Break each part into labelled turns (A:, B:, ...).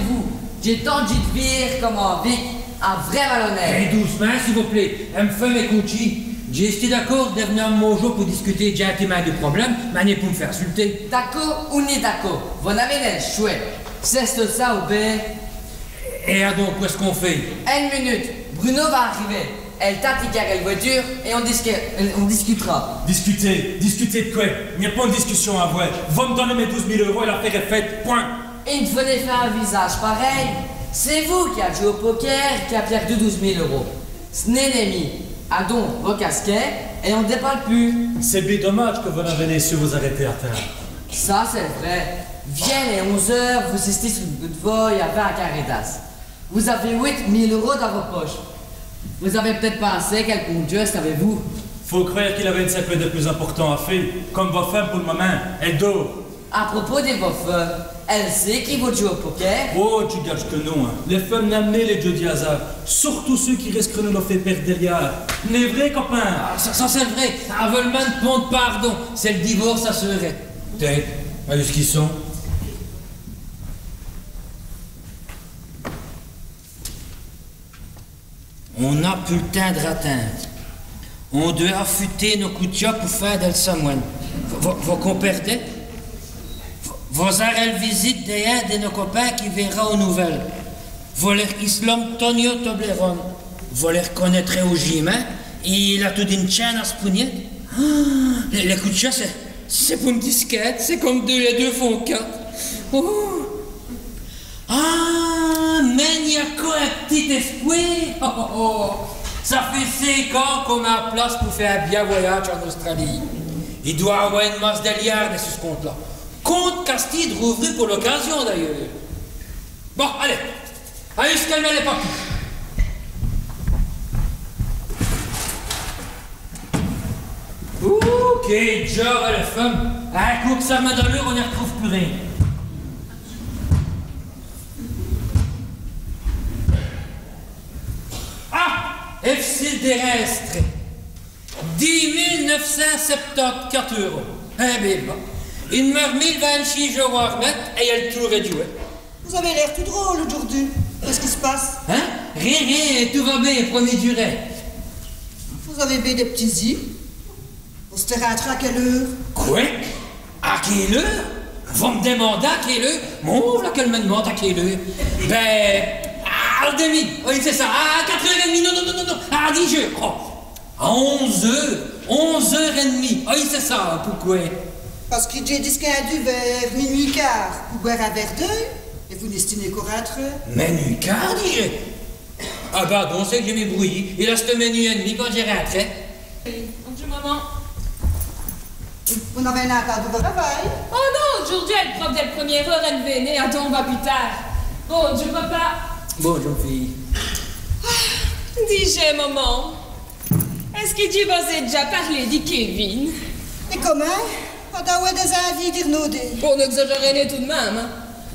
A: vous. J'ai tant de vire comme un Vic, un vrai malhonnête.
B: Eh, doucement, s'il vous plaît. Elle me fait mes couchis. J'ai été d'accord de venir à mon jour pour discuter gentiment du problème, mais n'est pour me faire insulter.
A: D'accord ou ni d'accord, vous n'avez le chouette. C'est ça ou bien.
B: Et donc, qu'est-ce qu'on fait?
A: Une minute, Bruno va arriver. Elle t'attiquera la voiture et on discutera.
C: Discuter de quoi? Il n'y a pas de discussion à avoir. Va me donner mes 12 000 € et l'affaire est faite, point.
A: Et il fallait faire un visage pareil. C'est vous qui avez joué au poker qui a perdu 12 000 €. Ce n'est l'ennemi. A donc vos casquettes et on ne déparle plus.
C: C'est bien dommage que vous n'avez su vous arrêter à terre.
A: Ça, c'est vrai. Viens les 11 h, vous assistez sur le bout de voie et avec un Caritas. Vous avez 8 000 € dans vos poches. Vous avez peut-être pensé quel bon Dieu savez-vous.
C: Faut croire qu'il avait une secret de plus important à faire. Comme vos femmes pour le moment, elle dort.
A: À propos de vos femmes, elle sait qui vous joue au poker.
C: Oh, tu gâches que non. Hein. Les femmes n'aiment les jeux du hasard. Surtout ceux qui risquent de nous faire perdre derrière. Les vrais copains.
B: Ah, ça c'est vrai. Avelement demande pardon. C'est le divorce, ça serait. Tiens, où est-ce qu'ils sont? On n'a plus le temps de atteindre. On doit affûter nos coups de job pour faire d'elle samoine. Vous comprenez? Vous aurez la visite d'un de nos copains qui verra aux nouvelles. Vous les Islam Tonio Toblerone. Vous les reconnaîtrez au gym, hein? Il a tout d'une chaîne à ce poignet. Les coups de job, c'est pour une disquette. C'est comme 2 et 2 font 4. Oh. Ah, mais il y a quoi un petit espoir? Oh, oh, oh. Ça fait 5 ans qu'on a la place pour faire un bien voyage en Australie. Il doit avoir une masse d'alliards sur ce compte-là. Compte Castide rouvru pour l'occasion d'ailleurs. Bon, allez. Allez, se calmer les papis. Ok, job à la femme. Un coup que ça m'a dans l'heure, on n'y retrouve plus rien. Ah! FC terrestre. 10 974 €. Eh bien, bon. Il meurt 1026 jours à remettre et elle tout réduit.
D: Vous avez l'air tout drôle aujourd'hui. Qu'est-ce qui se passe?
B: Hein? Rien, tout va bien, premier durée.
D: Vous avez bien des petits yeux. Vous serez rentré à quelle heure?
B: Quoi? À quelle heure? Vous me demandez à quelle heure? Mon, là qu'elle me demande à quelle heure. Ben, à demi. Oui, c'est ça. À 4h30. Non. À 10 heures. Oh. À 11h. 11h30. Oui, c'est ça. Pourquoi?
D: Parce que j'ai disqué vers minuit quart pour boire un verre d'œil, et vous n'estimez qu'au rentre.
B: Minuit quart, dis-je. Ah bah donc c'est que j'ai m'ébrouillé. Il reste minuit et demi quand j'ai rentré.
E: Bonjour maman.
D: Vous n'avez rien encore de votre travail?
E: Oh non, aujourd'hui elle prof dès la première heure, elle venait, attends, on va plus tard. Bonjour papa.
B: Bonjour fille.
E: Dis-je maman, est-ce que tu vas déjà parler de Kevin?
D: Et comment? On a des envies d'irnauder.
E: Pour n'exagérer tout de même. Hein.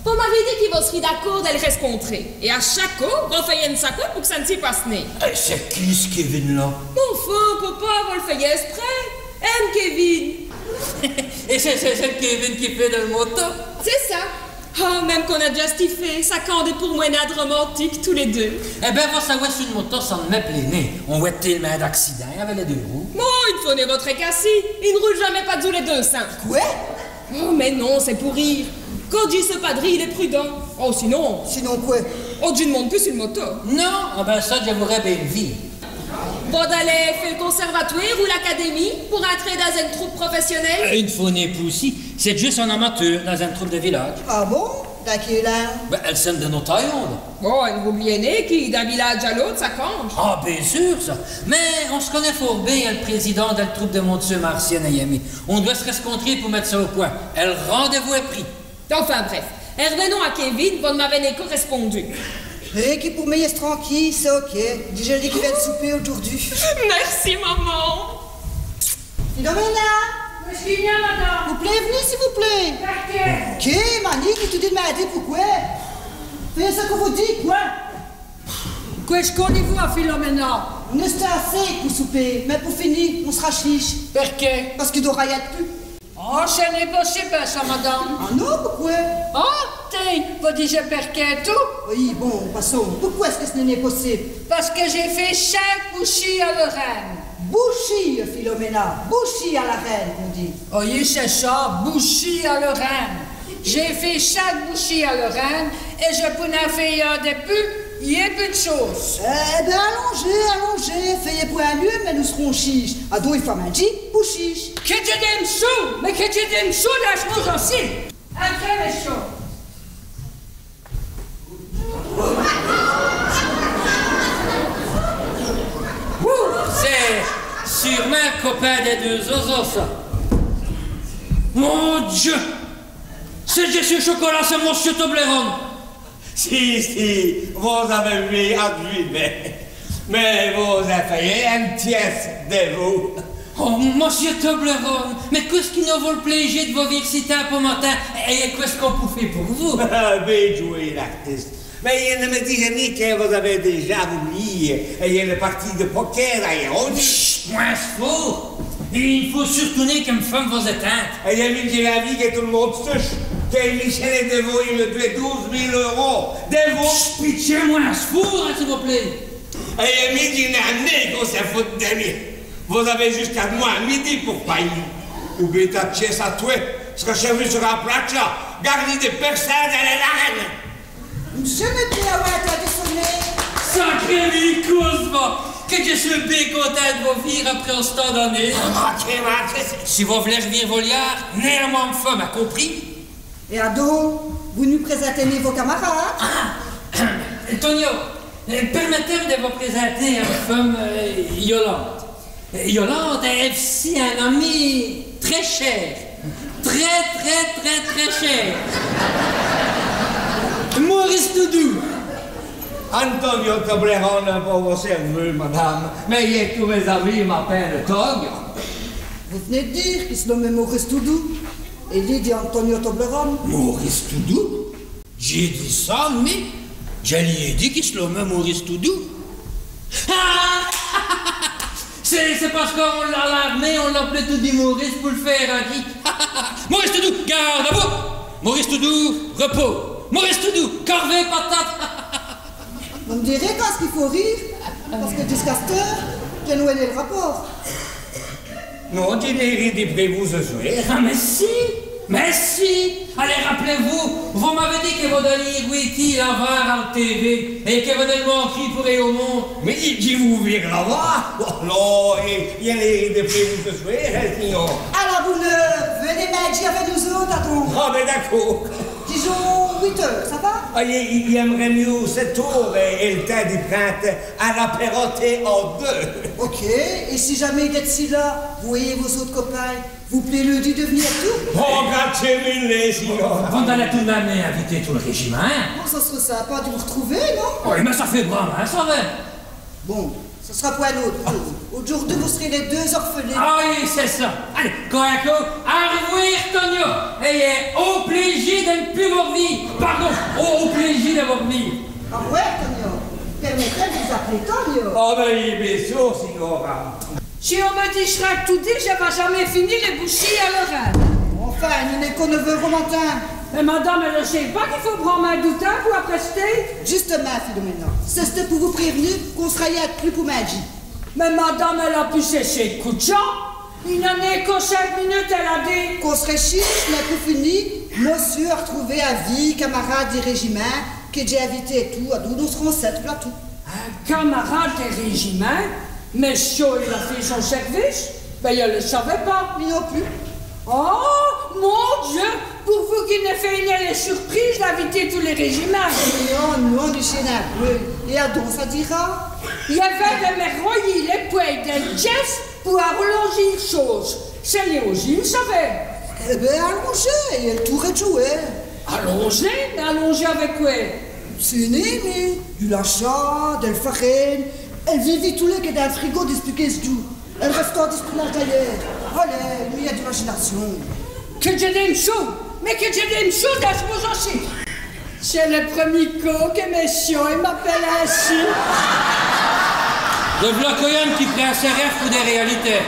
E: On m'avait dit qu'il va se d'accord d'aller rencontrer. Et à chaque fois, on fait une sacoche pour que ça ne s'y passe ni.
B: C'est qui ce Kevin là?
E: Enfin, papa, on le fait exprès. Aime Kevin.
B: Et c'est le Kevin qui fait de le moto?
E: C'est ça. Oh, même qu'on a justifié, ça compte pour moi une romantique tous les deux.
B: Eh ben, va savoir sur une moto sans me plainer. On voit tellement d'accidents avec les 2 roues.
E: Bon, il faut votre cassis. Il ne roule jamais pas tous les 2 5.
D: Quoi?
E: Oh, mais non, c'est pour rire. Quand dit ce padri, il est prudent. Oh, sinon.
D: Sinon quoi?
E: Oh, tu ne montes plus sur une moto.
B: Non, ah ben ça, j'aimerais bien vivre.
E: Bon, d'aller faire le conservatoire ou l'académie pour entrer dans une troupe professionnelle?
B: Une fois n'est plus aussi. C'est juste un amateur dans un troupe de village.
D: Ah bon? Dans quel âge?
B: Ben, elle sonne de nos taillons, là.
E: Bon, une oubliez qui, d'un village à l'autre, ça change.
B: Ah, bien sûr, ça. Mais on se connaît fort bien, le président de la troupe de Montseux, Martienne et Yami. On doit se rencontrer pour mettre ça au point. Elle rendez-vous est pris.
E: Enfin, bref. Et revenons à Kevin, vous m'avez correspondu.
D: Et qui pour me tranquille, c'est ok. Déjà dit qu'il vient de souper aujourd'hui.
E: Merci, maman.
D: Philomena!
E: Je suis bien, madame.
D: Vous plaît, venez s'il vous plaît. Ok, Mani, qui te demandé pourquoi? Faites ce que vous dites, quoi?
F: Qu'est-ce qu'on y voit, Philomena?
D: On est assez pour souper, mais pour finir, on sera chiche.
B: Pourquoi?
D: Parce qu'il doit y être plus.
F: Oh, ce n'est pas si bien, ça, madame.
D: Ah non, pourquoi?
F: Oh, t'es Tiens, vous dites je perds tout?
D: Oui, bon, passons. Pourquoi est-ce que ce n'est pas possible?
F: Parce que j'ai fait 5 bouchis à Lorraine.
D: Bouchis, Philomena. Bouchis à la reine, on dit.
F: Oui, c'est ça, bouchis à Lorraine. J'ai fait 5 bouchis à Lorraine et je pourrais faire depuis, il n'y a plus de sauce.
D: Eh ben, allongez. Fayez pour un lieu, mais nous serons chiches. À deux, il faut dit, bouchiche.
F: Que tu t'aimes chaud, mais que tu t'aimes chaud, lâche-moi aussi. Après les choses.
B: C'est sûrement un copain des deux oiseaux, ça. Mon Dieu! C'est Jésus Chocolat, c'est Monsieur Toblerone.
G: Si, vous avez vu admis, mais vous avez fait un tiers de vous.
B: Oh, Monsieur Toblerone, mais qu'est-ce qui nous vaut le plaisir de vous visiter un peu matin et qu'est-ce qu'on peut faire pour vous?
G: Bien joué, l'artiste. Mais il ne me disait ni que vous avez déjà oublié. Il y a le parti de poker à Héron.
B: Chut, moins fou! Il faut surtout que me femme vos éteintes.
G: Et il a mis de la vie que tout le monde sache que Michel est de vous, il me doit 12 000 euros. De vous.
B: Pitié, moins fou, s'il vous plaît.
G: Et il a mis d'une année qu'on s'est foutu de lui. Vous avez jusqu'à moi à midi pour payer. Oubliez ta pièce à toi. Ce que j'ai vu sur la plate là, gardez des personnes, elle est la reine.
D: Je ne peux avoir entendu sonner.
B: Sacré Vicos, que je suis bien content de vous vivre après un temps d'année. Si vous voulez revenir vos liards, néanmoins une femme, a compris?
D: Et Ado, vous nous présentez vos camarades?
B: Antonio, permettez-moi de vous présenter une femme, Yolande. Yolande est aussi un ami très cher. Très cher. Maurice Doudou.
G: Antonio Toblerone pour vous servir, madame. Mais tous mes amis m'appellent Tog.
D: Vous venez de dire qu'il se nommait Maurice Doudou. Et il dit Antonio Toblerone.
B: Maurice Doudou? J'ai dit ça, mais je lui ai dit qu'il se nommait Maurice Doudou. Ah! C'est parce qu'on l'a alarmé, on l'appelait tout dit Maurice pour le faire, hein, qui? Maurice Doudou, garde à vous! Maurice Doudou, repos! Maurice Doudou, corvée, patate!
D: Vous me direz quand est-ce qu'il faut rire? Parce que jusqu'à cette heure, j'ai noué le rapport.
G: Non, tu n'es ri de prévu ce soir.
B: Ah, mais si! Allez, rappelez-vous, vous m'avez dit que vous donniez Guiti la voir en TV et que vous donniez mon cri pour aller au monde.
G: Mais qui vous vire là-bas? Oh non, il y a les ri de prévu ce soir, sinon.
D: Alors, vous venez m'aider avec nous autres, attends.
G: Ah, ben d'accord.
D: Disons 8 heures, ça va?
G: Ah, il aimerait mieux ce tour et le temps du printemps à la perroter en deux.
D: Ok, et si jamais il est ici là, vous voyez vos autres copains, vous plaît le dit de venir tout?
G: Oh, gâtez-les, sinon.
B: Vous allez tout de même inviter tout le régiment.
D: Bon, ça serait sympa de vous retrouver, non?
B: Oui, mais ça fait grand, hein, ça va.
D: Bon, ce sera pour un autre jour. Au jour de vous serez les deux orphelins.
B: Ah oui, c'est ça. Allez, Coaco, au revoir, Tonio. Et au plaisir de ne plus vous revenir. Pardon, au plaisir de vous revenir.
D: Ah ouais, Tonio. Permettez de vous appeler Tonio.
G: Oh, ben, il est bien sûr, signora.
F: Si on me dit Shrek tout dit, je vais jamais finir les bouchis à Lorraine.
D: Enfin, nous n'est qu'on neveu romantin.
F: Mais madame, elle ne sait pas qu'il faut prendre un doutin pour apprécier.
D: Justement, Philomena, c'est pour vous prévenir qu'on sera y être plus pour magie.
F: Mais madame, elle a pu cesser de coup de champ. Il n'en est qu'aux 5 minutes, elle a dit.
D: Qu'on serait chiche, mais pour finir, monsieur a retrouvé à vie, camarade du régiment, que j'ai invité et tout, à d'où nous serons 7 plateaux.
F: Un camarade des régiments, mais chaud, il a fait son service. Ben, il ne le savait pas.
D: Mais non plus.
F: Oh, mon Dieu, pour vous qui ne faites rien les surprises d'inviter tous les régiments.
D: Non, du chien un peu. Et à donc, ça dira?
F: Il y avait de me les poils d'un Jess pour allonger les choses. C'est Léogie, vous savez.
D: Eh bien, allongez, et le tour est joué.
F: Allonger? Mais allonger avec quoi?
D: C'est une aimée, du lachat, de la farine. Elle vit tous les que dans le frigo depuis 15 jours. Elle reste en discours dans le tailleur. Allez, lui, il y a de l'imagination.
F: Que je l'aime chaud, mais que je l'aime chaud dans ce mot aussi. C'est le premier coup que messieurs m'appelle ainsi.
B: Le blocoyenne qui prend ses rêves pour des réalités.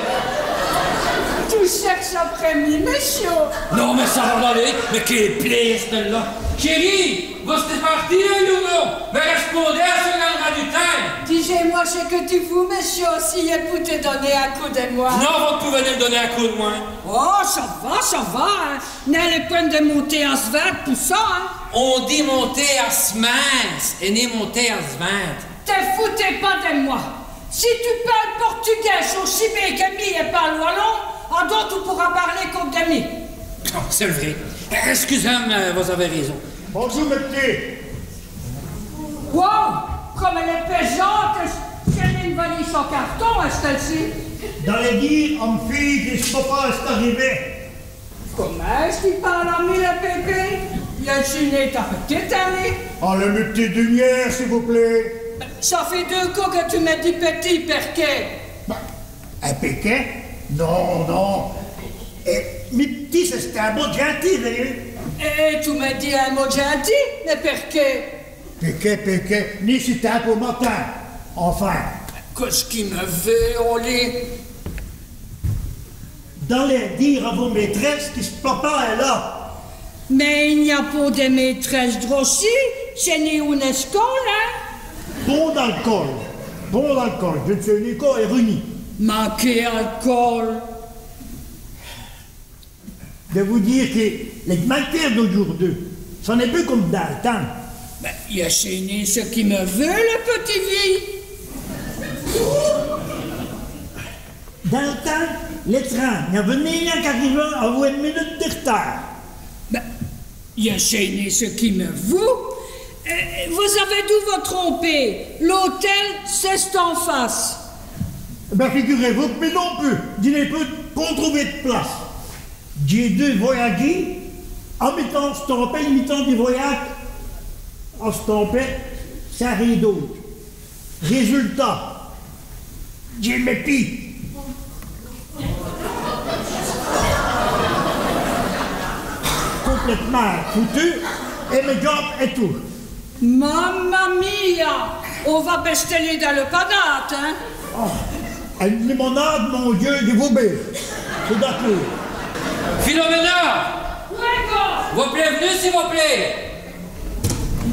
F: tu cherches après-midi, monsieur.
B: Non, mais ça va aller. Mais quelle plaie, celle-là. Chérie, vous êtes parti, Hugo? Mais répondez à ce gars du temps.
F: Dis-moi ce que tu fous, monsieur, si elle peut te donner un coup de moi.
B: Non, vous pouvez me donner un coup de moins.
F: Oh, ça va, hein. N'a le point de monter à Svat pour ça, hein.
B: On dit monter à Smins et n'est monter à Svint.
F: Te foutez pas de moi. Si tu parles portugais aussi bien que moi et parles wallon, alors tu pourras parler comme de moi.
B: Oh, c'est le vrai. Excusez-moi, vous avez raison.
H: Bonjour, monsieur.
F: Wow, comme elle est pesante, j'ai une valise en carton, celle-ci.
H: Dans les dires, on me fille que ce papa est arrivé.
F: Comment est-ce qu'il parle à moi, le bébé? Il a signé ta petite année.
H: Enlevez mes petites lumières, s'il vous plaît.
F: Ça fait 2 coups que tu m'as dit petit perquet.
H: Un péquet? Non, non. Et mes petits, c'était un mot gentil, voyez.
F: Et tu m'as dit un mot gentil, mais perquet?
H: Péquet, ni c'était un beau matin. Enfin.
F: Qu'est-ce qu'il me veut, Oli?
H: Dans les dires à vos maîtresses, que ce papa est là.
F: Mais il n'y a pas de maîtresse drossie, c'est ni une école, hein?
H: Bon d'alcool. Bon d'alcool. Je ne suis ni quoi et runi.
F: Manqué alcool.
H: De vous dire que les matières d'aujourd'hui, ça n'est plus comme dans le temps.
F: Ben, il a chaîné ce qui me veut, le petit vie.
H: Dans le temps, les trains, il n'y avait ni un qui arrivait à 1 minute de retard.
F: Ben, il a chaîné ce qui me veut. Vous avez dû vous tromper. L'hôtel, c'est en face.
H: Ben figurez-vous que mais non plus, je n'ai pas trouvé de place. J'ai dû voyager en mettant stampé, imitant du voyage en stampé, ça rien d'autre. Résultat, j'ai mes pieds. Complètement foutu et mes jambes et tout.
F: Mamma mia! On va besteler dans le panate, hein?
H: Oh, une limonade, mon Dieu, je vous baise. C'est d'accord.
B: Philomena! Vous bienvenue, s'il vous plaît.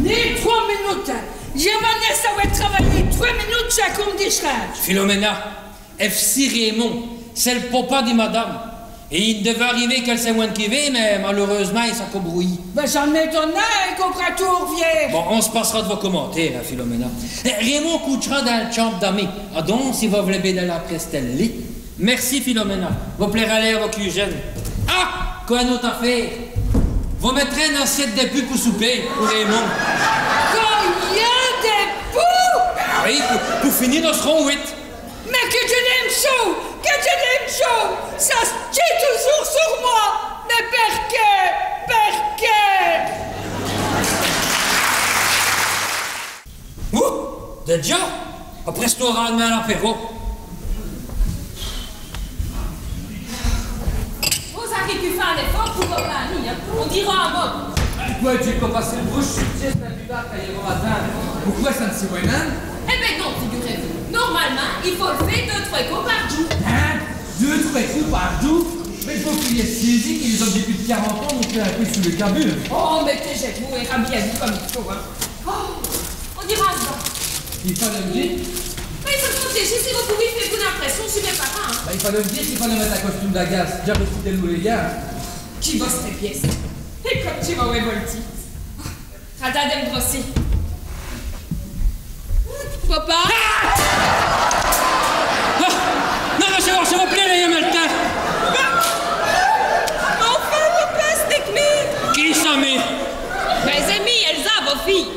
F: Ni 3 minutes. Vanessa va travailler 3 minutes chaque conditionnement.
B: Philomena, FC Raymond, c'est le papa de madame. Et il devait arriver quelques semaines qui viennent, mais malheureusement, il s'est embrouillé.
F: Ben, ça m'étonnait qu'on prenne tout revient.
B: Bon, on se passera de vos commentaires, hein, Philomena. Raymond couchera dans le chambre d'amis. Ah donc, si vous voulez bien la prester. Merci, Philomena. Vous plairez aller à vos cuisines. Ah! Quoi nous t'as fait? Vous mettrez une assiette de pus pour souper, pour Raymond.
F: Combien de poux?
B: Ah oui, pour finir, nous serons 8.
F: Mais que je l'aime chaud! Que je l'aime chaud! Ça se tient toujours sur moi! Mais perquet!
B: Ouh! Déjà? Après ce restaurant à l'apéro.
E: Vous avez pu faire un effort pour votre mari, hein? On dira un mot.
A: Pourquoi tu peux passer le bouche sur le pied plus tard qu'à hier matin? Pourquoi ça ne s'y voit même?
E: Eh ben non, figurez-vous. Normalement, il faut le faire 2-3 coups par jour.
A: Hein? 2-3 coups par jour? Mais il faut qu'il y ait saisi que les hommes depuis plus de 40 ans ont fait un peu sous le cabule.
E: Oh, mettez vous et rhabillez-vous comme il faut, hein. Oh, on dira un mot.
A: Il fallait me dire.
E: Mais il faut protéger si vous pouvez faire une impression sur mes parents. Hein.
A: Bah, il fallait me dire qu'il fallait mettre un costume d'agace. Jamais cité nous les gars.
E: Qui va se pièces? Et comme tu vas au volti. Rada de grossi. Papa?
B: Ah! Non, c'est bon, s'il vous plaît, il y a mal le temps.
E: Enfin, papa, c'est que me.
B: Qui s'en met?
E: Mes amis, Elsa, vos filles.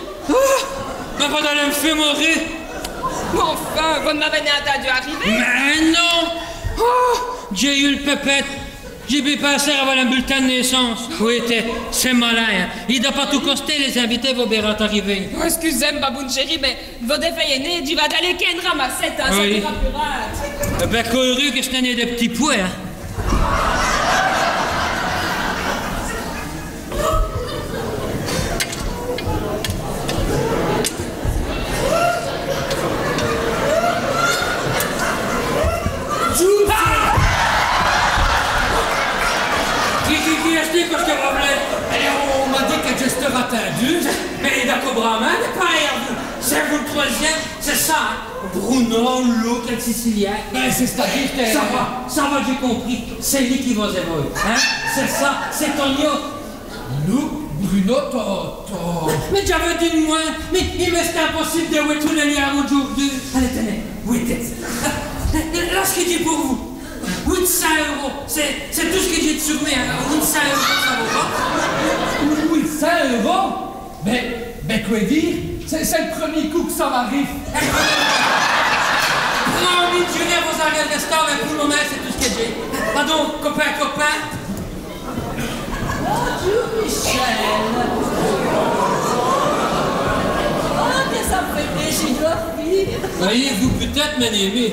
B: Papa d'aller me faire mourir.
E: Mais enfin, vous ne m'avez entendu arriver?
B: Mais non! Oh, j'ai eu le pépette. J'ai pu passer avant le bulletin de naissance. Oui, c'est malin. Hein. Il ne doit pas tout coster, les invités vont bien arriver.
E: Oh, excusez-moi, baboune chérie, mais votre défaillant né, tu vas d'aller qu'une ramassette, hein,
B: oui.
E: Ça ira plus rare.
B: Ben, couru que c'est un des petits pois, hein. C'est vous le troisième, c'est ça, hein? Bruno, l'autre, le Sicilien.
F: Ben, c'est-à-dire que...
B: Ça va, j'ai compris. C'est lui qui va zéro. Hein? C'est ça, c'est Tonio.
F: Nous, Bruno, t'as...
B: Mais j'avais dit de moi, mais il me reste impossible de voir tous les liens aujourd'hui. Allez, tenez, 8 là, ce que j'ai pour vous. 800 €, c'est tout ce que j'ai de sur moi. 800 €, ça vaut pas.
F: 800 €? Mais quoi dire? C'est le premier coup que ça m'arrive.
B: Non, mais je viens vous arrêter le restaurant, mais pour le moment, c'est tout ce que j'ai. Pardon, copain.
I: Bonjour, Michel. Oh, que ça me fait plaisir de rire.
B: Voyez-vous peut-être, mon ami.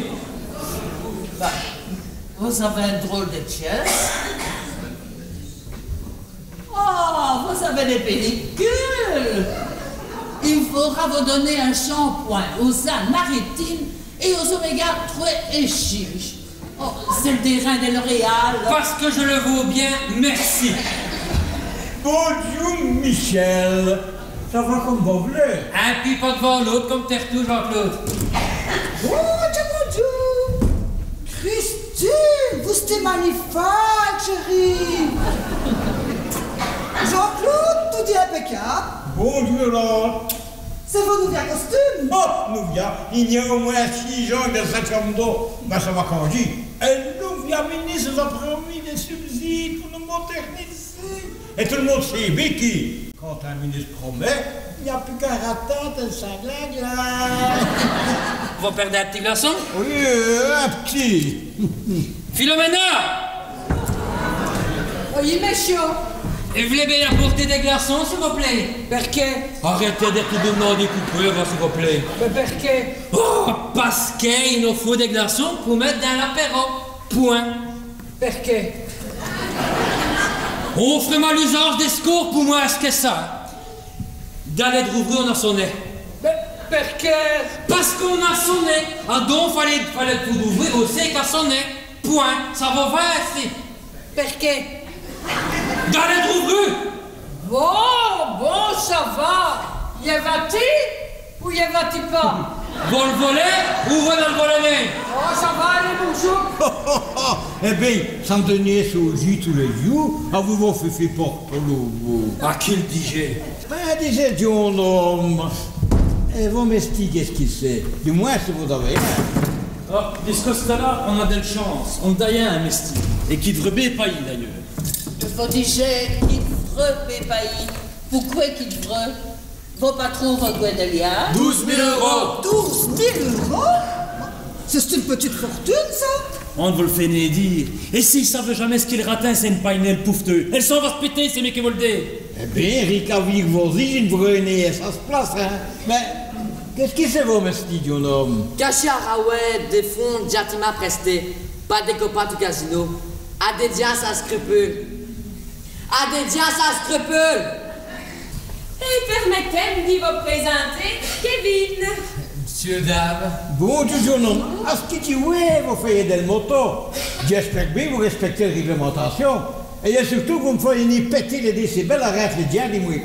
I: Bah, vous avez un drôle de chaise. Oh, vous avez des pellicules. Il faudra vous donner un shampoing aux ânes maritimes et aux oméga 3 et chiches. Oh, c'est le terrain de L'Oréal.
B: Parce que je le vaux bien, merci.
H: Bonjour, Michel. Ça va comme vous voulez.
B: Un puis pas devant l'autre, comme Tertou, Jean-Claude.
D: Bonjour. Christine, vous c'était magnifique, chérie. Jean-Claude, tout dit impeccable.
H: Bonjour, là.
D: C'est vos nouveaux costumes.
H: Oh, Nouvia, il y a au moins 6 gens de cette chambre d'eau. Ben, ça va quand dit. Et Nouvia ministre a promis des subsides pour nous moderniser. Et tout le monde sait bien qui, quand un ministre promet, il n'y a plus qu'un ratat de sa glace.
B: On va perdre un petit glaçon?
H: Oui, un petit.
B: Philomena!
F: Oui, monsieur.
B: Et vous voulez bien apporter des glaçons, s'il vous plaît?
F: Perché?
B: Arrêtez d'être tout des coupeurs, s'il vous plaît.
F: Mais perché?
B: Oh, parce qu'il nous faut des glaçons pour mettre dans l'apéro. Point.
F: Perché?
B: Offrez-moi l'usage des secours pour moi, est-ce que ça? D'aller de rouvrir, on a sonné.
F: Mais perché?
B: Parce qu'on a sonné. Ah donc, fallait tout ouvrir aussi qu'à sonner. Point. Ça va faire, ici.
F: Perché?
B: D'aller de rouvrir.
F: Bon, ça va. Y va-t-il ou y va-t-il pas?
B: Vous le voler ou vous le voler?
F: Oh, ça va aller, bonjour.
H: Eh bien, sans donner sous jus tous les jours, à vous vous fait pour l'eau.
B: À qui le disait?
H: Ben, disait John homme. Et vous m'expliquez ce qu'il sait. Du moins, si vous avez un.
C: Ah, de ce côté-là, on a de la chance. On a un mesti. Et qui devrait bien payer d'ailleurs.
I: Il faut dire qu'il devrait payer. Pourquoi qu'il devrait? Vos patrons vont Guadelia.
C: 12 000 €.
D: 12 000 €? C'est une petite fortune, ça?
C: On vous le fait né dire. Et s'ils savent jamais ce qu'il ratin, c'est une paille poufteux. Elle s'en va se péter, c'est mieux que vous le dites.
H: Eh bien, Rika Vigvosi, une vraie nez, ça se place, hein. Mais, qu'est-ce qui c'est, vous, monsieur John homme?
A: Caché à Rawet, des fonds, Jatima presté. Pas des copains du casino. À des dias à scrupules. À des dias à scrupules.
E: Et permettez-moi de vous présenter Kevin.
A: Monsieur, dame.
H: Bonjour, John homme. À ce qui dit, oui, vous faites del moto. J'espère bien que vous respectez la réglementation. Et surtout, vous me faites ni péter les décibels, arrête les diens des mouilles.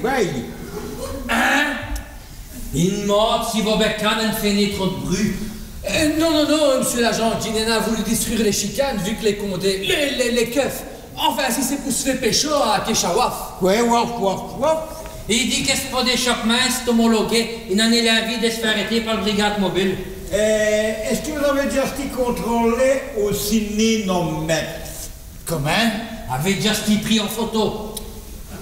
B: Hein? Une mort si vos bécanes fait ni trop de bruit.
F: Non, monsieur l'agent, Ginena a voulu détruire les chicanes vu que les condés, les keufs. Enfin, si c'est pour se faire pécho à Keshawaf.
H: Ouais, waf.
B: Il dit que c'est pas des chocs minces, c'est homologué. Il en est l'envie de se faire arrêter par le brigade mobile.
H: Est-ce que vous avez déjà été contrôlé au ciné-nomètre?
B: Comment? Avec Justy pris en photo.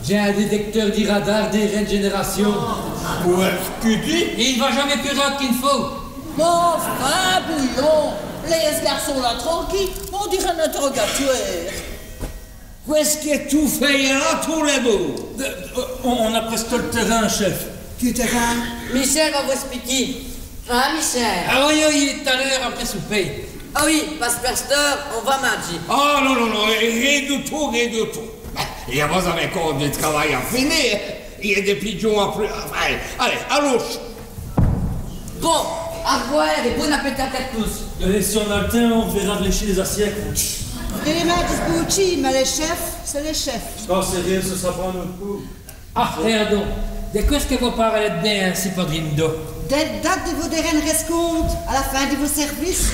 F: J'ai un détecteur d'e-radar des génération.
H: Où est-ce que dit?
B: Et il va jamais plus rare qu'il faut.
I: Bon, enfin, bouillon. Laisse ce garçon-là tranquille. On dirait un interrogatoire.
H: Où est-ce qu'il est tout fait là, tous les bouts?
C: On a presque le terrain, chef.
D: Qui terrain?
A: Michel va vous expliquer. Ah, Michel.
B: Ah oui, il est tout à l'heure après souper.
A: Ah oui, parce que pasteur, on va mardi.
G: Oh non, rien du tout. Et vous avez encore du travail à finir. Il y a des pigeons à plus. Enfin, allez, allons.
A: Bon, à boire et bon appétit à tous.
C: Et si on a le temps, on verra lécher les assiettes.
D: Et les mains disbouchis, mais les chefs, c'est les chefs.
C: Quand c'est rien, ce sera pas un autre coup.
B: Ah, pardon. De quoi est-ce que vous parlez de bien, si Padrindo?
D: date de vos dernières escomptes à la fin de vos services?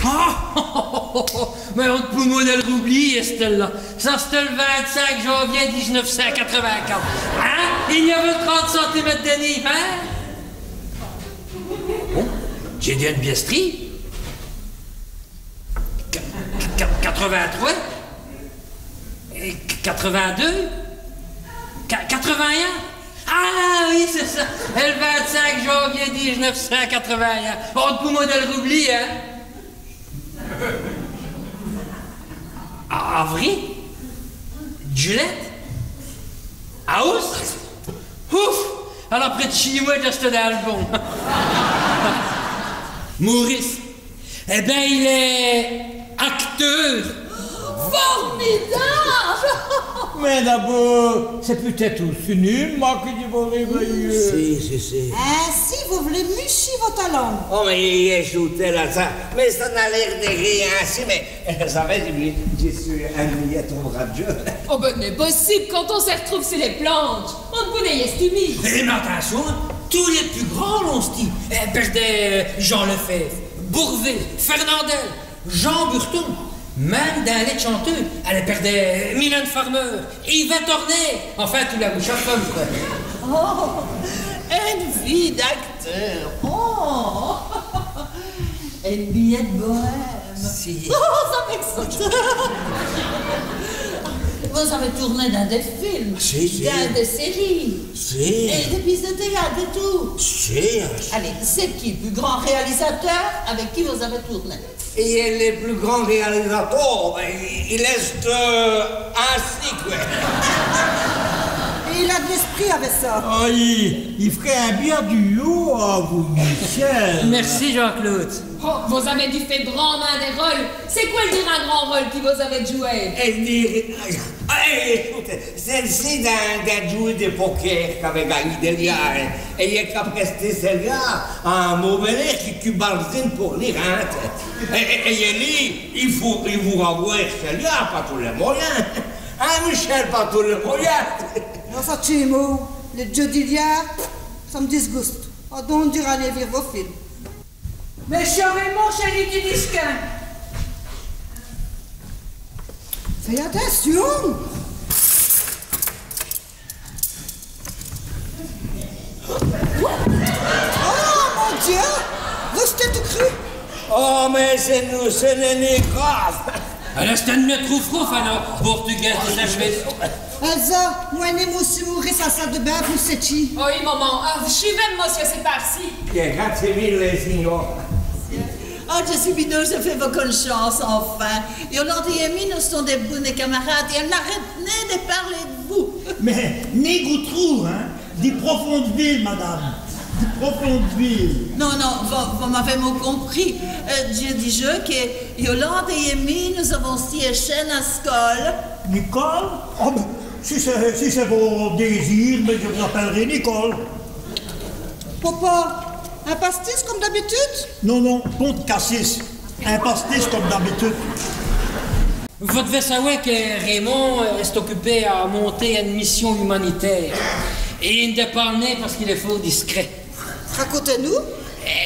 B: Mais on te peut modèle oublié, celle-là. Ça, c'était le 25 janvier 1984. Hein? Il y avait 30 cm de nid, hein? Bon, j'ai dit une biesterie. 83? 82? 81? Ah oui, c'est ça. Le 25 janvier 1981. On te peut modèle roubli, hein? Avril? Juliette? Aus? Ouf! Alors, près de chez moi, je suis dans le bon. Maurice? Eh bien, il est acteur.
I: Formidable!
J: Mais d'abord, c'est peut-être aussi nul, moi, que tu vas réveiller.
G: Si.
D: Ainsi, vous voulez mucher vos talents.
G: Oh, mais il est shooté là, ça. Mais ça n'a l'air de rien, si, mais ça va, je suis un billet au radio.
E: Oh ben, n'est possible, quand on se retrouve sur les planches, on ne peut y estimer.
B: Mais attention, tous les plus grands l'ont style. Perdait Jean Lefebvre, Bourvil, Fernandel, Jean Burton. Même dans les chanteurs, elle perdait Mylène Farmer, Yvette Ornay, enfin tout la bouche à femme, quoi.
I: Oh, une vie d'acteur. Oh, une billet de bohème.
B: Si.
I: Oh, ça m'excite. Vous avez tourné dans des films, dans des séries, et des pièces de théâtre et tout. Allez, c'est qui le plus grand réalisateur avec qui vous avez tourné?
G: Et les plus grands réalisateurs, il est ainsi, quoi.
D: Et il a de l'esprit avec ça.
J: Oh, il ferait un bien duo à vous, Michel.
B: Merci, Jean-Claude.
E: Oh, vous avez dû faire grand main des rôles. C'est quoi le dire un grand rôle qui vous avez joué?
G: Celle-ci d'un joueur de poker qu'avait gagné Delia. Et il est qu'à prester celle-là à un mauvais qui balzine pour les rentes. Et il faut vous avoir celle-là, pas tous les moyens. Hein, Michel, pas tous les moyens.
D: Enfin, Timo, le jeu d'Iliard, ça me disguste. Oh, donc, on aller voir vos films.
F: Mais mon chéri du disquin.
D: Fais attention. Oh, mon Dieu! Vous êtes tout cru?
G: Oh, mais c'est nous, ce n'est grave.
B: Alors, c'est un mettre au frouf, alors, portugais de la Suède.
D: Elsa, moi, je suis mourir sa salle de bain pour cette fille.
E: Oh, oui, maman. Je suis même, monsieur, c'est par-ci.
G: Grazie mille, signor.
I: Oh, Jessibino, je fais vos chance, enfin. Yolande et Amy, nous sont des bonnes camarades et elles n'arrêtent ni de parler de vous.
H: Mais, ni Goutrou, hein, des profondes villes, madame. Des profondes villes.
I: Non, vous m'avez mal compris. Je dis que Yolande et Amy, nous avons siégé à l'école.
H: Nicole? Oh, ben, si c'est vos désirs, mais je vous appellerai Nicole.
D: Papa, un pastis comme d'habitude?
H: Non, compte cassis. Un pastis comme d'habitude.
B: Vous devez savoir que Raymond est occupé à monter une mission humanitaire. Et il ne peut pas venir parce qu'il est fort discret.
D: Racontez-nous.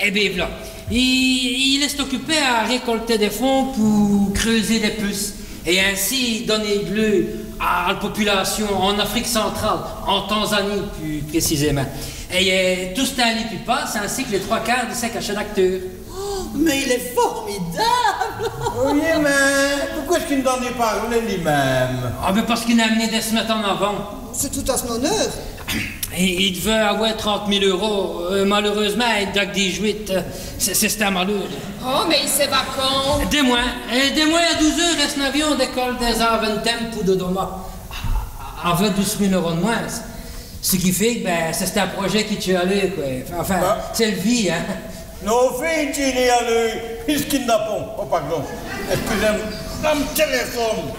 B: Eh bien, voilà. Il est occupé à récolter des fonds pour creuser des puces. Et ainsi donner bleu à la population en Afrique centrale, en Tanzanie plus précisément. Et tout ce temps-là qui passe, ainsi que les 3/4 de ses cachets d'acteurs.
I: Oh, mais il est formidable!
J: Oui, mais pourquoi est-ce qu'il ne donne pas parlé lui-même?
B: Ah, ben parce qu'il a amené de se mettre en avant.
D: C'est tout à son honneur.
B: Et il devait avoir 30 000 €. Malheureusement, avec Doc 18, c'est un malheur.
E: Oh, mais il s'est vacant.
B: Des mois à 12 heures, reste un avion d'école des Aventem pour Dodoma. Avec 12 000 € de moins. Ce qui fait que c'est un projet qui tue à l'œil, quoi. Enfin, c'est le vie, hein.
J: Non, fais une tire à l'œil, puisqu'il n'a pas. Oh, pardon. Excusez-moi, mon téléphone.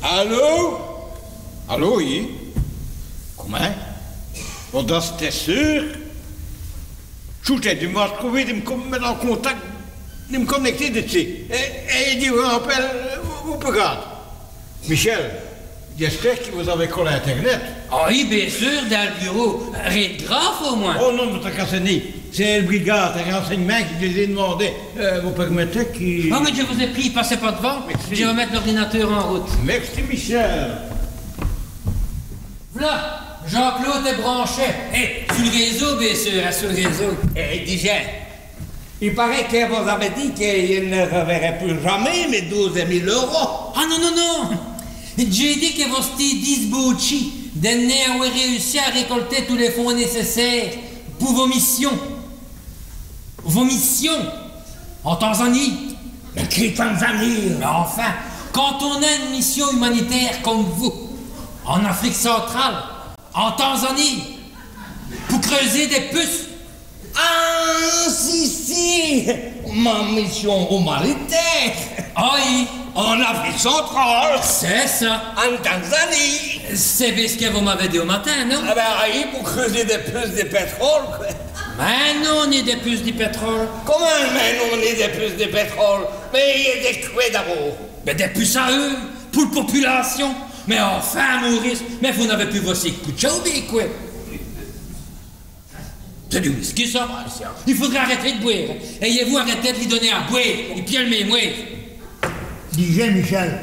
J: Allô? Allô, oui? Comment? Bon, dans c'était sûr? J'ai dû me retrouver, de me mettre en contact, de me connecter de dessus. Et il dit, vous rappelle, vous pouvez. Michel, j'espère que vous avez collé Internet.
B: Ah oui, bien sûr, dans le bureau. Rien de grave au moins.
J: Oh non, M. Cassani, c'est le brigade de renseignement qui les a demandé. Vous permettez qu'il...
B: Ah, mais je vous ai pris, passez pas devant. Je vais mettre l'ordinateur en route.
J: Merci, Michel.
B: Voilà, Jean-Claude est branché. Sur le réseau, bien sûr, sur le réseau.
G: Déjà, il paraît que vous avez dit qu'il ne reverrait plus jamais mes 12 000 euros.
B: Ah non, non, non. J'ai dit que vous étiez 10 bouchis d'année à avoir réussi à récolter tous les fonds nécessaires pour vos missions. Vos missions en Tanzanie.
G: Mais qui Tanzanie?
B: Mais enfin, quand on a une mission humanitaire comme vous, en Afrique centrale, en Tanzanie, pour creuser des puces.
G: Ah, si, ma mission humanitaire.
B: Ah oui.
G: En Afrique centrale.
B: C'est ça.
G: En Tanzanie.
B: C'est bien ce que vous m'avez dit au matin, non?
G: Ah ben, oui, pour creuser des puces de pétrole, quoi.
B: Mais non, on est des puces du pétrole.
G: Comment, mais non, on est des puces de pétrole? Mais il y a des couets d'abord.
B: Mais des puces à eux, pour la population. Mais enfin, Maurice, mais vous n'avez plus vos coups de chaud, quoi. C'est du whisky, ça? Il faudrait arrêter de boire. Ayez-vous arrêté de lui donner à boire, et puis elle m'émouire.
H: Dis-je, Michel,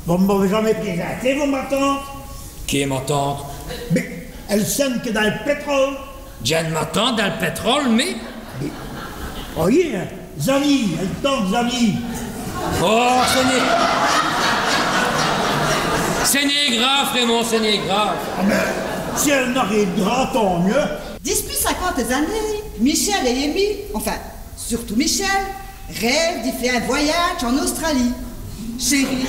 H: vous ne m'avez jamais présenté, vous, ma tante?
B: Qui est ma tante?
H: Mais elle sème que dans le pétrole.
B: Jeanne ma tante dans le pétrole, mais...
H: Oui, hein, Zani, elle tente Zani.
B: Oh, ce n'est grave, Raymond, ce n'est grave.
H: Ah ben, si elle n'arrivera, tant mieux.
D: 10 plus 50 années, Michel et Amy, enfin, surtout Michel, rêvent d'y faire un voyage en Australie. Chérie,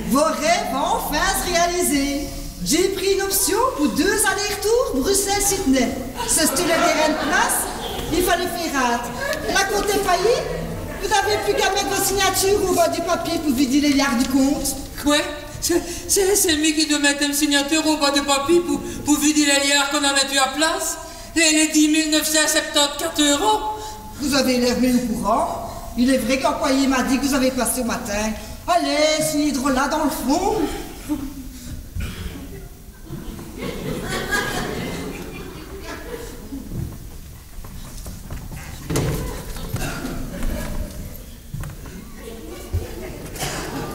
D: vos rêves vont enfin se réaliser. J'ai pris une option pour 2 allers-retours Bruxelles-Sydney. C'est le terrain de place, il fallait faire hâte. La compte est faillie, vous n'avez plus qu'à mettre vos signatures au bas du papier pour vider les liards du compte.
B: Quoi? C'est lui qui doit mettre une signature au bas du papier pour vider les liards qu'on a mettus à place? Les 10 974 euros?
D: Vous avez l'air bien au courant. Il est vrai qu'employé m'a dit que vous avez passé au matin. Allez, ce livre-là dans le fond.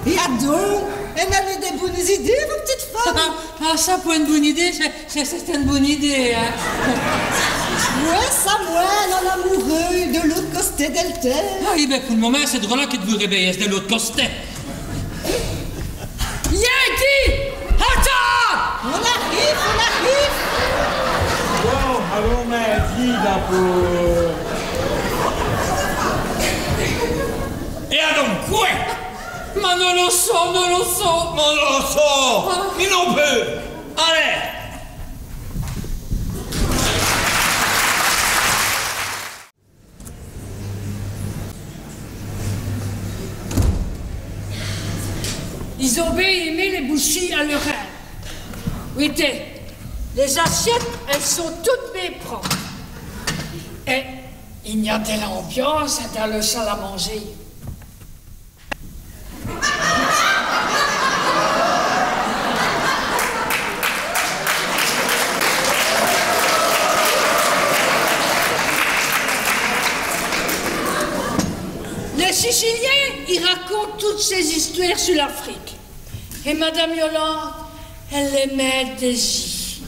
D: Et donc, elle avait des bonnes idées, vos petites femmes.
B: Ah, ça, pour une bonne idée, c'est une bonne idée, hein.
D: Ouais, Samuel, en amoureux de l'autre côté d'Elter.
B: Ah oui, ben pour le moment, c'est drôle que de vous réveiller de l'autre côté. Yankee! Attends!
D: On arrive!
J: Bon, allons, mais dis d'abord.
G: Et alors, quoi?
B: Ma non lo so!
G: Il en peut. Allez.
F: Ils ont bien aimé les bouchis à leur reine. Oui, les assiettes, elles sont toutes bien propres. Et il y a de l'ambiance dans le salle à manger. Les Siciliens, ils racontent toutes ces histoires sur l'Afrique. Et Madame Yolande, elle les met des y.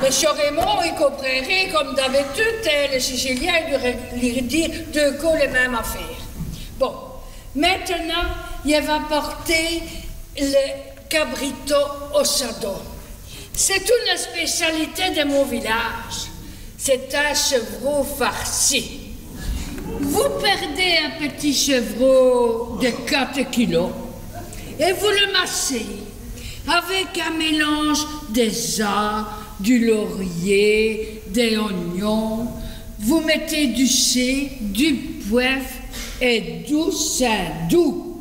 F: Monsieur Raymond, il comprendrait comme d'habitude, les Siciliens lui dire deux coups les mêmes affaires. Bon, maintenant, il va porter le cabrito ossado. C'est une spécialité de mon village. C'est un chevreau farci. Vous perdez un petit chevreau de 4 kilos et vous le massez avec un mélange des œufs, du laurier, des oignons. Vous mettez du sel, du poivre et du saindoux.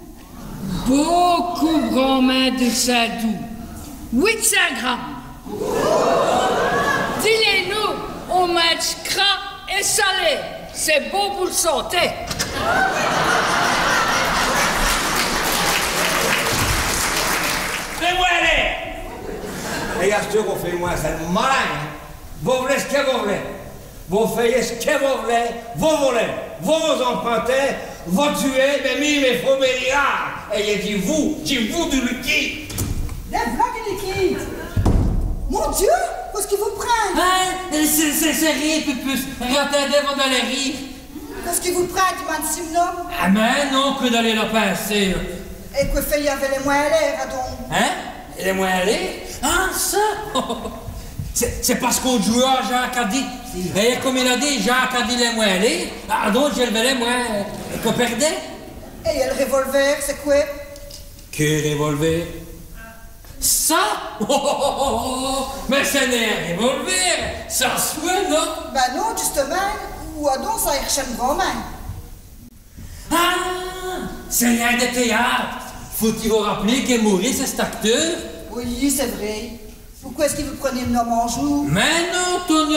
F: Beaucoup grand main de saindoux. 800 grammes. Dis-les-nous, on met gras et salé. C'est bon pour le santé.
G: les moelleux. Et à ce qu'on fait, moi, c'est malin. Hein? Vous voulez ce que vous voulez. Vous faites ce que vous voulez. Vous voulez. Vous empruntez. Vous tuez, mais mes faux milliards. Et il dit vous du liquide.
D: Des blagues liquides. Mon Dieu, où est-ce qu'ils vous prennent?
B: Hein? C'est rire, Pupus. Regardez, vous allez rire.
D: Où est-ce qu'ils vous prennent, du Simnom?
B: Ah, mais non, que d'aller le pincer.
D: Et que fait y avait les moelleux, donc?
B: Hein? Les moelleux? Ah, ça? C'est parce qu'on jouait à Jacques a dit. Et comme il a dit, Jacques a dit les moelleux. Ah, donc j'ai levé les moelleux. Et qu'on perdait?
D: Et le revolver, c'est quoi?
B: Quel revolver? Ça? Mais ce n'est un revolver! Ça soit, non?
D: Ben non, justement. Ou donc ça y ressemble grand-main.
B: Ah! C'est rien de théâtre! Faut-il vous rappeler que Maurice est cet acteur?
D: Oui, c'est vrai. Pourquoi est-ce qu'il vous prenait le nom en jour?
B: Mais non, Tony.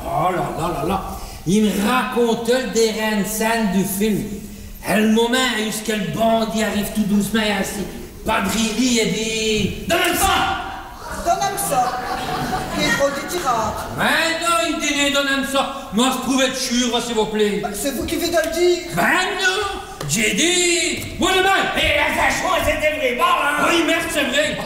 B: Oh là là là là! Il me racontait des reines scènes du film. Et le moment où le bandit arrive tout doucement ainsi. Pas de rili et dit... Donne-le ça!
D: Donne-le ça! Il est trop détirant.
B: Mais non, il dit donne-le ça! Moi, je trouvais de chure, s'il vous plaît.
D: Ben, c'est vous qui venez de le dire.
B: Ben non! J'ai dit... Moi, le main!
G: Et la cachot, c'était vrai, bon, hein?
B: Oui, merde, c'est vrai!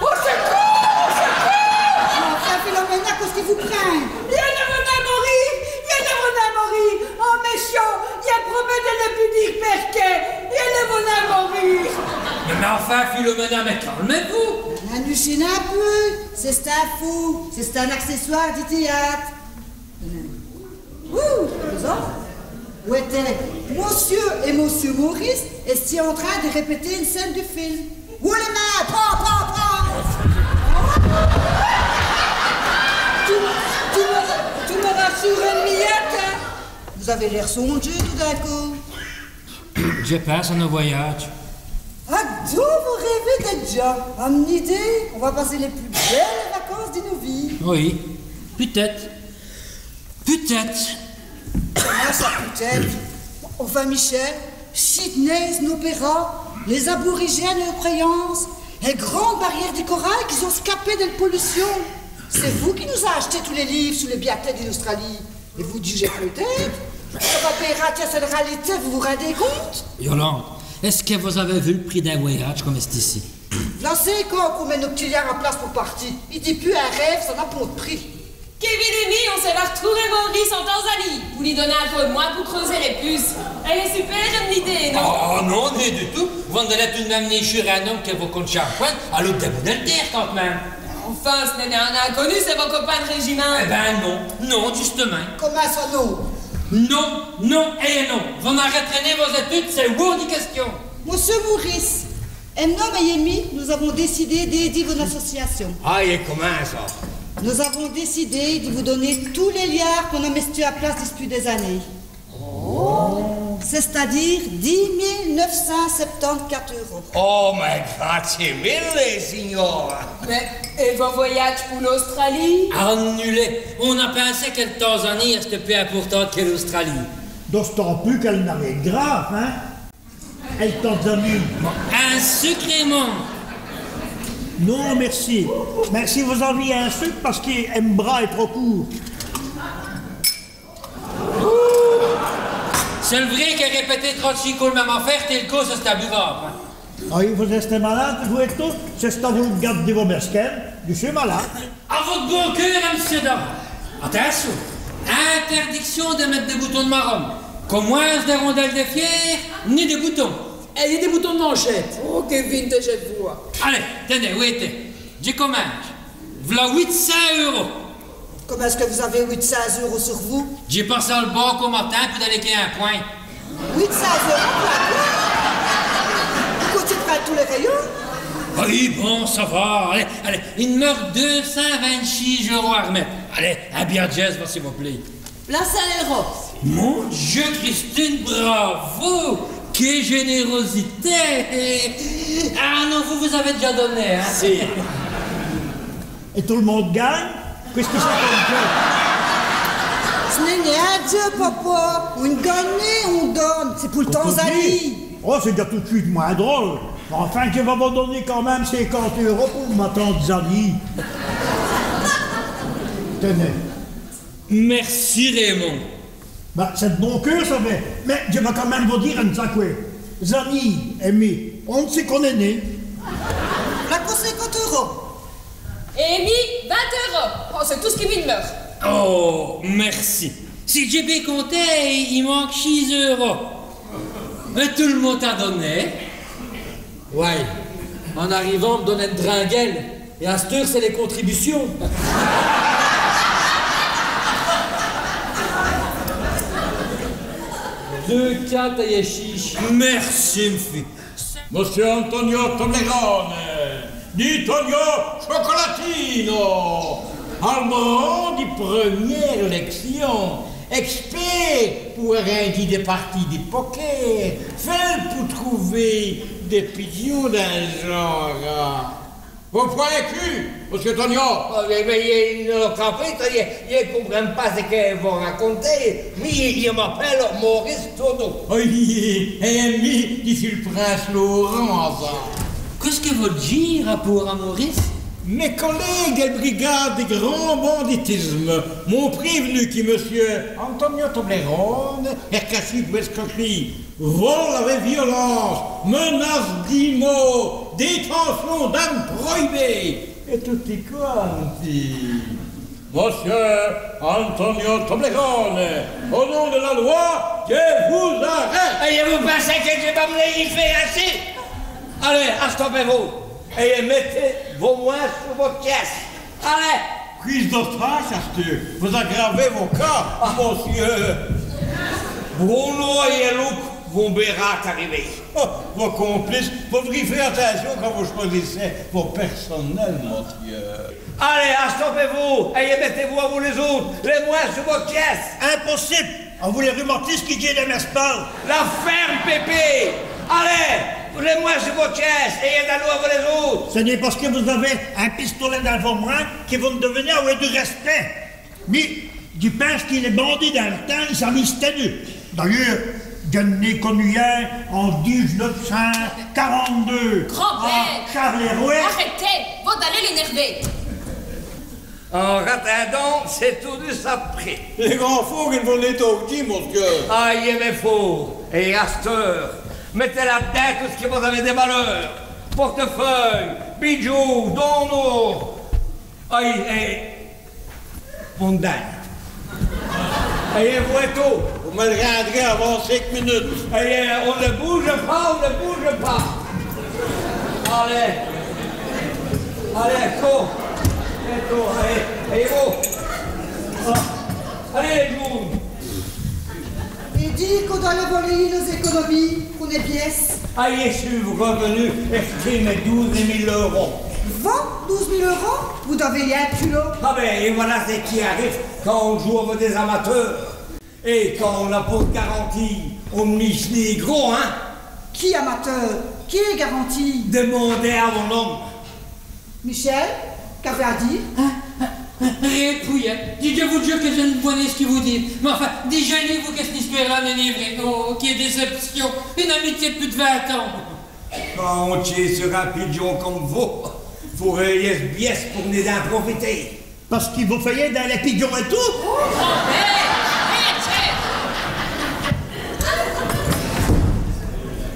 D: Oh, c'est cool! C'est cool! Enfin, Philomena, qu'est-ce qu'ils vous prennent?
F: Il y a le renard mourir! Il y a le renard mourir! Oh, méchant! Il y a promet de ne plus dire perquet! Il y a le renard mourir!
B: Mais enfin, Philomena, mais calmez-vous!
D: Hallucinez un peu! C'est un fou! C'est un accessoire du théâtre! Ouh! Où étaient Monsieur et Monsieur Maurice étaient en train de répéter une scène du film. Où les mains? Prends!
F: Tu me rassures une miette, hein?
D: Vous avez l'air songeux tout d'un coup.
B: Je passe en un voyage.
D: Ah, d'où vous rêvez d'être déjà? Une idée? On va passer les plus belles vacances de nos vies.
B: Oui, peut-être. Peut-être.
D: Comment ça peut-être? Enfin, Michel, Sydney, l'opéra, les aborigènes et les croyances, les grandes barrières du corail qui ont scapé de la pollution. C'est vous qui nous avez acheté tous les livres sur les bibliothèques d'Australie. Et vous jugez peut-être? Ça va payer à cette réalité, vous vous rendez compte?
B: Yolande, est-ce que vous avez vu le prix d'un voyage comme c'est ici?
D: Lancez quand on met nos petits liens en place pour partir. Il dit plus un rêve, ça n'a pas de prix.
E: Kevin et Mi, on s'est va retrouver Maurice en Tanzanie. Vous lui donnez un peu de moins pour creuser les puces. Elle est super, une idée, non?
B: Oh non, ni du tout. Vous allez tout de même nicher un homme qui vous compte chaque fois à l'autre bout de le terre quand même.
E: Enfin, ce n'est un inconnu, c'est vos copains de régiment.
B: Eh ben non, justement.
D: Comment ça, non?
B: Non et non. Vous m'arrêterez vos études, c'est vous des questions.
D: Monsieur Maurice, Emnom et Yemi, nous avons décidé d'aider votre association.
G: Ah, il est comment ça?
D: Nous avons décidé de vous donner tous les liards qu'on a mis à place depuis des années. Oh. C'est-à-dire 10 974 €.
G: Oh, mais grazie mille, signor.
E: Mais, et vos voyages pour l'Australie?
B: Annulé. On a pensé que la Tanzanie était plus importante que l'Australie.
H: D'autant plus qu'elle n'avait grave, hein? Elle Tanzanie.
B: Un sucré monde.
H: Non, merci. Merci, vous enviez un sucre parce qu'un bras est trop court.
B: C'est le vrai qu'elle répétait 36 coups le même affaire, tel coup, ça c'est buvable.
H: Ah oui, vous restez malade, vous êtes tous. C'est à vous de garder vos mesquins. Je suis malade.
B: À votre bon cœur, monsieur Dom. Attention. Interdiction de mettre des boutons de marron. Comme moins des rondelles de fier, ni des boutons.
F: Et il y a des boutons de manchette. Oh, Kevin, déjà de vous.
B: Allez, tenez, où était? Je commence. Voilà 800 €.
D: Comment est-ce que vous avez 800 € sur vous?
B: J'ai passé le banc au matin puis d'aller qu'il y ait un point.
D: 800 €? Pourquoi tu prends tous les rayons?
B: Oui, bon, ça va. Allez, il me meurt 226 € à remettre. Allez, un bien jazz, s'il vous plaît.
I: Place à l'euro.
B: Mon Dieu, Christine, bravo! Quelle générosité! Ah non, vous avez déjà donné, hein?
H: Si. Et tout le monde gagne? Qu'est-ce que c'est comme jeu?
D: Ce n'est un jeu, papa. On gagne, on donne. C'est pour le Tanzanie.
H: Oh, c'est déjà tout de suite moins drôle. Enfin, je vais vous donner quand même 50 € pour ma tante Zali. Tenez.
B: Merci Raymond.
H: Bah, c'est de bon cœur, ça fait. Mais je vais quand même vous dire un truc. Zali, Amy, on sait qu'on est né.
D: La pour 50 €.
E: Et Amy, 20 €. Oh, c'est tout ce qui vient de meurt.
B: Oh, merci. Si j'ai bien compté, il manque 6 €. Mais tout le monde t'a donné.
C: Ouais. En arrivant, on me donnait une dringuelle. Et à cette heure, c'est les contributions. Deux, quatre et chiche.
B: Merci, m'fi.
J: Monsieur Antonio Toblerone, di Tonio Chocolatino, allemand de première élection, expert pour arranger des parties de poker, fait pour trouver des pigeons d'un genre. Vous prenez cul, monsieur Tonio?
G: Il ne comprend pas, il ne comprend pas ce qu'ils vont raconter, mais il m'appelle Maurice Todo.
J: Oui, et ami, dit le prince Laurent.
B: Qu'est-ce que vous dites, rapport à Maurice?
J: Mes collègues de brigade de grand banditisme m'ont prévenu que monsieur Antonio Toblerone est caché de escroquerie, vol avec violence, menace d'immo, détention d'armes prohibées et tout est quanti. Monsieur Antonio Toblerone, au nom de la loi, je vous arrête.
G: Et vous pensez que je vais me légiférer ainsi? Allez, stoppez-vous et mettez vos mains sur votre caisse. Allez!
J: Prise d'otage, Astur. Vous aggravez vos cas, monsieur.
G: Bruno et Luc vont Bérat arriver.
J: Oh, vos complices, vous devriez faire attention quand vous choisissez vos personnels, mon Dieu.
G: Allez, stoppez-vous et mettez-vous à vous les autres, les mains sur votre caisse.
H: Impossible. On voulait rhumatisme qui dit des espalles.
G: La ferme, Pépé. Allez! Les moins sur votre caisse et aidez-nous à vous les autres.
H: Ce n'est parce que vous avez un pistolet dans vos mains que vous ne devenez avoir du respect. Mais je pense qu'il est bandit dans le temps, il s'en est tenu. D'ailleurs, je n'ai connu un en 1942.
E: Grand-père!
H: Charleroi.
E: Arrêtez! Vous allez l'énerver.
G: En attendant, c'est tout de ça près.
J: Les grands fous, ils vont les toquer, mon Dieu.
G: Aïe, mes fous. Et à cette heure, mettez là-dedans tout ce que vous avez des malheurs. Portefeuille, bijoux, dono. Aïe, et... mondagne. Ayez, vous et tout.
J: Vous me le rendrez avant 5 minutes.
G: Ayez, on ne bouge pas, on ne bouge pas. Allez. Allez, cours. Allez, allez, vous. Allez, les jours.
D: Il dit qu'on doit les voler nos économies pour des pièces.
G: Ayez sur revenu, estimez 12 000 €.
D: 12 000 €? Vous devez y être culot.
G: Ah ben, et voilà ce qui arrive quand on joue avec des amateurs. Et quand on n'a pas de garantie, on mise les gros, hein?
D: Qui amateur? Qui est garanti?
G: Demandez à mon homme.
D: Michel, qu'avez à dire?
B: Répouille, je vous jure que je ne vois ce que vous dites. Mais enfin, déjà, vous, qu'est-ce que l'histoire-là n'est livrée? Oh, quelle déception! Une amitié de plus de 20 ans!
G: Quand on tire sur un pigeon comme vous, faut rayer ce biais pour nous en profiter.
H: Parce qu'il vous fayait dans les pigeons et tout?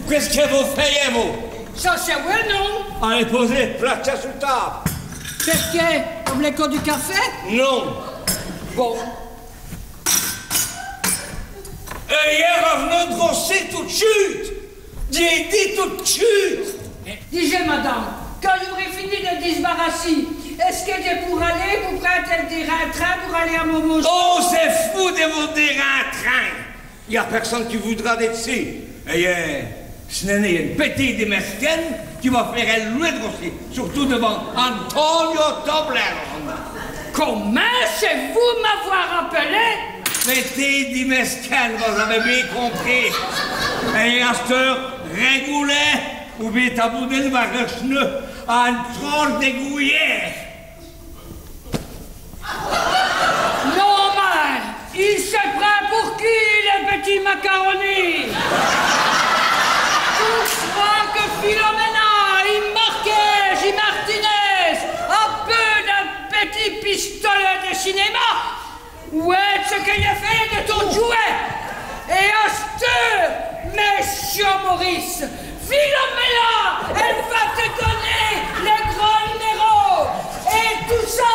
G: Qu'est-ce que vous faites, vous?
F: Ça, c'est ouais, non?
G: Allez, posez, placez sur la table.
F: Qu'est-ce que c'est? Comme l'écho du café?
G: Non. Bon. Et hier, revenons de rosser tout de suite. J'ai dit tout de suite.
F: Disais, madame, quand vous aurez fini de débarrasser, est-ce que j'ai pour aller, vous prenez un train pour aller à Montmorency?
G: Oh, c'est fou de vous dire un train. Il n'y a personne qui voudra d'être ici. Et ce n'est une petite démescaine qui va faire elle louer de rosser, surtout devant Antonio Toblerone.
F: Comment c'est vous m'avoir appelé?
G: Petite démescaine, vous avez bien compris. Et à cette heure, régoulet, ou bien taboudé le varechne à une tranche d'aiguillère.
F: Non, mais il se prend pour qui, le petit macaroni? Tout croit que Philomena qu'il a fait de ton jouet. Et à ce monsieur Maurice, Philomela, elle va te donner les grands numéros. Et tout ça,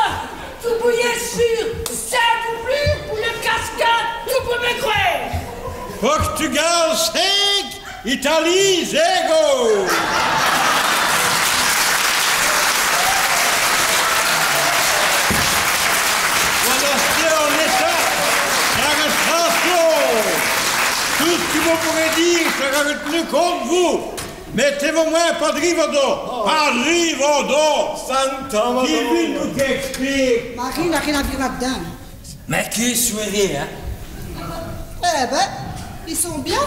F: tout bouillé sur 5 doublures pour le cascade, tout pour me croire.
J: Portugal 5, Italie 0. Voilà, c'est en état d'arrestation. Tout ce que vous pourrez dire sera retenu contre vous. Mettez-vous moins Padri Vaudon. Padri Vaudon. Santa qui vit nous qu'explique.
D: Marie n'a rien à dire là-dedans.
B: Mais que soirée, hein?
D: Eh ben, ils sont bien,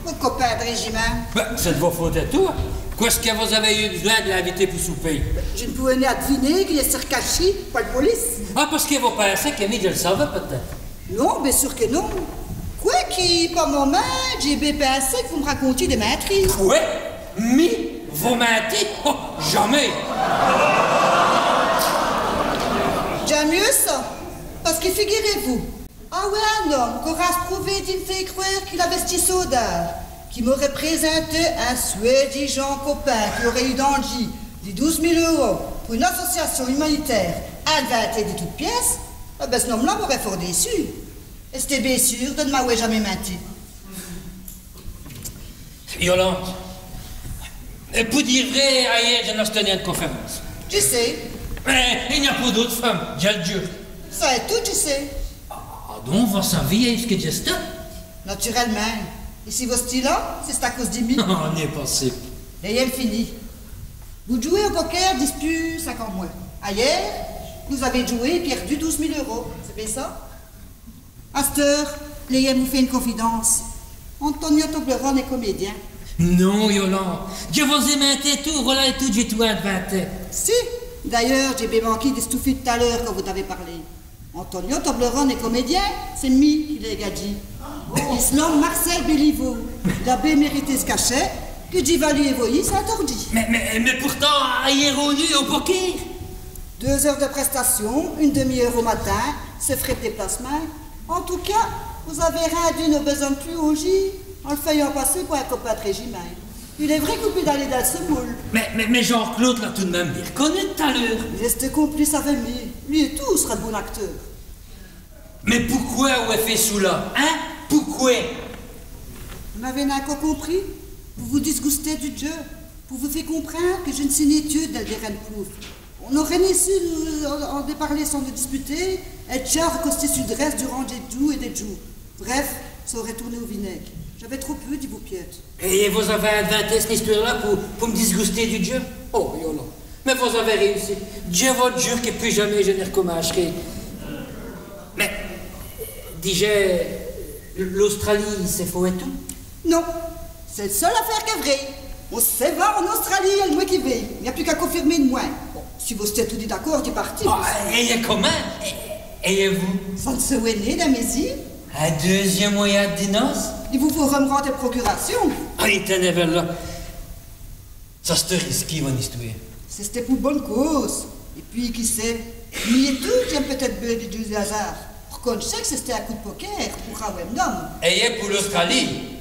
D: vos copains de régiment.
B: Ben, c'est de vos fautes à toi. Qu'est-ce que vous avez eu besoin de l'inviter pour souper?
D: Je ne pouvais ni deviner qu'il est circaché par la police.
B: Ah, parce que vous pensez qu'Amy, je le savais peut-être.
D: Non, bien sûr que non. Quoi qui, par moment, j'ai bien pensé que vous me racontiez des maîtrises.
B: Quoi? Vous mentez? Oh, jamais!
D: J'aime mieux ça. Parce que figurez-vous, ah ouais, un homme qu'aura prouvé d'une fait croire qu'il avait ce soda, qui m'aurait présenté un soi-disant copain qui aurait eu dans le J des 12 000 € pour une association humanitaire inventée de toutes pièces, eh ben ce homme-là m'aurait fort déçu. Et c'était bien sûr de ne m'avoir jamais menti.
B: Yolande, pour dire vrai, hier, je n'ai tenu une conférence.
D: Tu sais.
B: Mais il n'y a pas d'autres femmes, j'ai le Dieu.
D: Ça est tout, tu sais.
B: Ah, donc, vous savez ce que j'ai dit?
D: Naturellement. Et si vous êtes là, c'est à cause d'Imi.
B: Non, n'est pas possible.
D: L'ayem fini. Vous jouez au poker depuis 50 mois. Hier, vous avez joué et perdu 12 000 €. C'est bien ça? À cette heure, l'ayem vous fait une confidence. Antonio Toblerone est comédien.
B: Non, Yolande. Je vous ai menti tout, voilà et tout, j'ai tout inventé.
D: Si. D'ailleurs, j'ai bien manqué d'estouffer tout à l'heure quand vous avez parlé. Antonio Toblerone est comédien, c'est mi qui l'a gadji. Il se nomme Marcel Béliveau. Il a bien mérité ce cachet, que Givalu et Voyi s'interdit.
B: Mais pourtant, hier au nu, au poker.
D: 2 heures de prestation, une demi-heure au matin, ce frais de déplacement. En tout cas, vous avez rendu nos besoins de plus au J en le faisant passer pour un copain de régiment. Il est vrai qu'on peut aller dans ce moule.
B: Mais Jean-Claude l'a tout de même bien reconnu tout à l'heure.
D: Reste complice avec lui. Lui et tout sera bon acteur.
B: Mais pourquoi vous avez fait cela, hein? Pourquoi?
D: Vous m'avez encore compris? Vous vous disgustez du jeu. Vous vous faites comprendre que je ne suis ni étude d'Alderen Pouf. On aurait ni su en déparler sans nous disputer, et déjà reconstitué du reste durant des jours et des jours. Bref, ça aurait tourné au vinaigre. J'avais trop peu, dit vous piètes.
B: Et vous avez inventé cette histoire-là pour me disguster du Dieu? Oh, Yolande, mais vous avez réussi. Dieu vous jure que plus jamais je ne recommencerai. Mais, dis-je, l'Australie, c'est faux et tout?
D: Non, c'est la seule affaire qui est vraie. On se va en Australie, il y a le mois qui vient. Il n'y a plus qu'à confirmer de moins. Bon, si vous êtes tout dit d'accord, tu es parti.
B: Et comment? Et vous?
D: Ça ne se né dans mes îles.
B: Un deuxième moyen de noces?
D: Il vous faut remettre des procurations.
B: Ah, il était là. Ça c'était risqué, mon histoire.
D: C'était pour bonne cause. Et puis, qui sait, il y a tout qui aime peut-être du hasard. Pour qu'on sait que c'était un coup de poker pour un homme.
B: Et pour l'Australie?